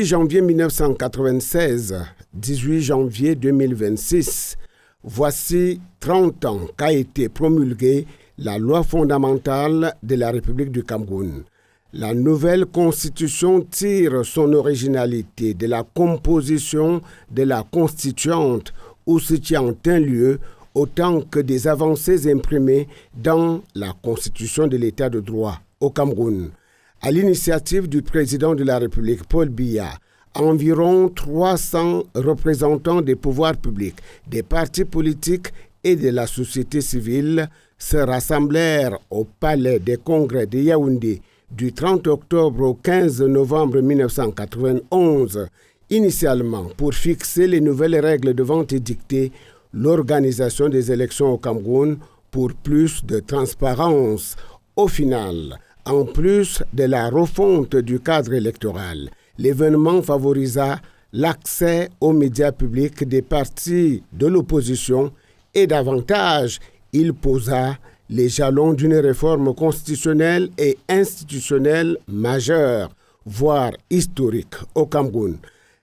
janvier 1996, 18 janvier 2026, voici 30 ans qu'a été promulguée la loi fondamentale de la République du Cameroun. La nouvelle constitution tire son originalité de la composition de la constituante où se tient un lieu autant que des avancées imprimées dans la constitution de l'État de droit au Cameroun. À l'initiative du président de la République, Paul Biya, environ 300 représentants des pouvoirs publics, des partis politiques et de la société civile se rassemblèrent au Palais des Congrès de Yaoundé du 30 octobre au 15 novembre 1991, initialement pour fixer les nouvelles règles devant édicter l'organisation des élections au Cameroun pour plus de transparence. Au final, en plus de la refonte du cadre électoral, l'événement favorisa l'accès aux médias publics des partis de l'opposition et davantage, il posa les jalons d'une réforme constitutionnelle et institutionnelle majeure, voire historique au Cameroun.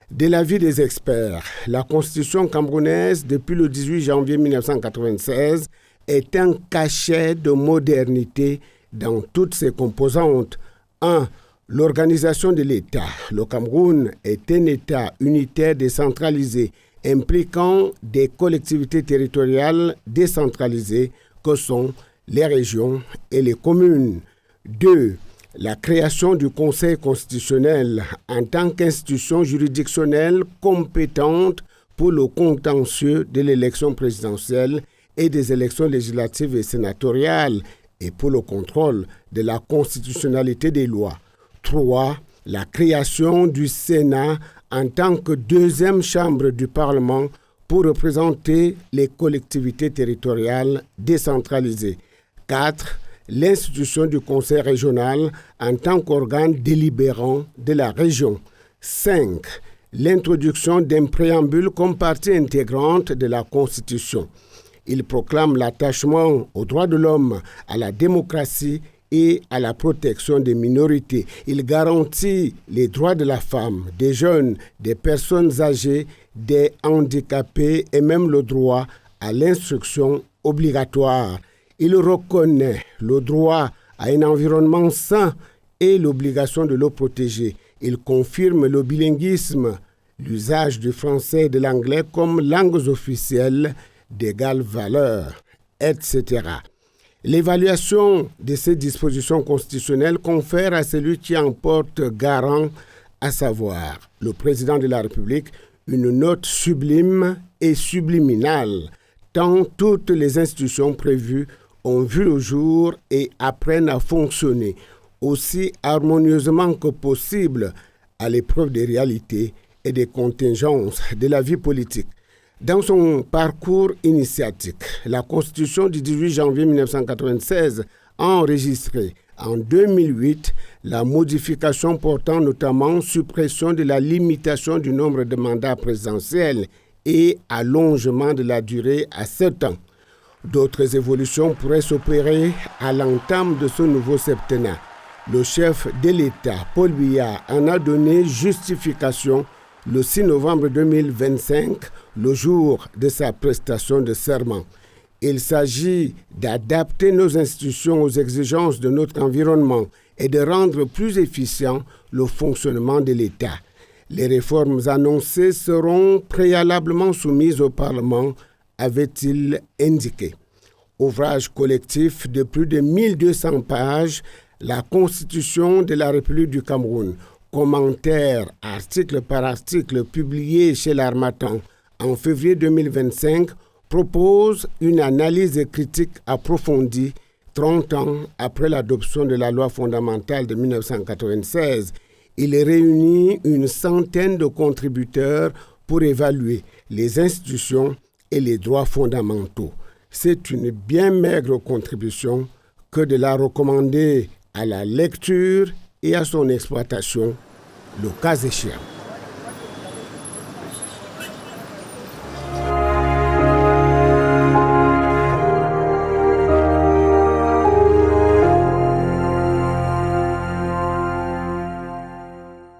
De l'avis des experts, la constitution camerounaise, depuis le 18 janvier 1996, est un cachet de modernité dans toutes ses composantes. 1. L'organisation de l'État. Le Cameroun est un État unitaire décentralisé, impliquant des collectivités territoriales décentralisées que sont les régions et les communes. 2. La création du Conseil constitutionnel en tant qu'institution juridictionnelle compétente pour le contentieux de l'élection présidentielle et des élections législatives et sénatoriales et pour le contrôle de la constitutionnalité des lois. 3. La création du Sénat en tant que deuxième chambre du Parlement pour représenter les collectivités territoriales décentralisées. 4. L'institution du Conseil régional en tant qu'organe délibérant de la région. 5. L'introduction d'un préambule comme partie intégrante de la Constitution. Il proclame l'attachement aux droits de l'homme, à la démocratie et à la protection des minorités. Il garantit les droits de la femme, des jeunes, des personnes âgées, des handicapés et même le droit à l'instruction obligatoire. Il reconnaît le droit à un environnement sain et l'obligation de le protéger. Il confirme le bilinguisme, l'usage du français et de l'anglais comme langues officielles d'égale valeur, etc. L'évaluation de ces dispositions constitutionnelles confère à celui qui en porte garant, à savoir le président de la République, une note sublime et subliminale, tant toutes les institutions prévues ont vu le jour et apprennent à fonctionner aussi harmonieusement que possible à l'épreuve des réalités et des contingences de la vie politique. Dans son parcours initiatique, la Constitution du 18 janvier 1996 a enregistré en 2008 la modification portant notamment suppression de la limitation du nombre de mandats présidentiels et allongement de la durée à 7 ans. D'autres évolutions pourraient s'opérer à l'entame de ce nouveau septennat. Le chef de l'État, Paul Biya, en a donné justification le 6 novembre 2025, le jour de sa prestation de serment. Il s'agit d'adapter nos institutions aux exigences de notre environnement et de rendre plus efficient le fonctionnement de l'État. Les réformes annoncées seront préalablement soumises au Parlement, avait-il indiqué. Ouvrage collectif de plus de 1200 pages, la Constitution de la République du Cameroun, commentaire article par article publié chez l'Harmattan en février 2025, propose une analyse critique approfondie 30 ans après l'adoption de la loi fondamentale de 1996. Il réunit une centaine de contributeurs pour évaluer les institutions et les droits fondamentaux. C'est une bien maigre contribution que de la recommander à la lecture et à son exploitation, le cas échéant.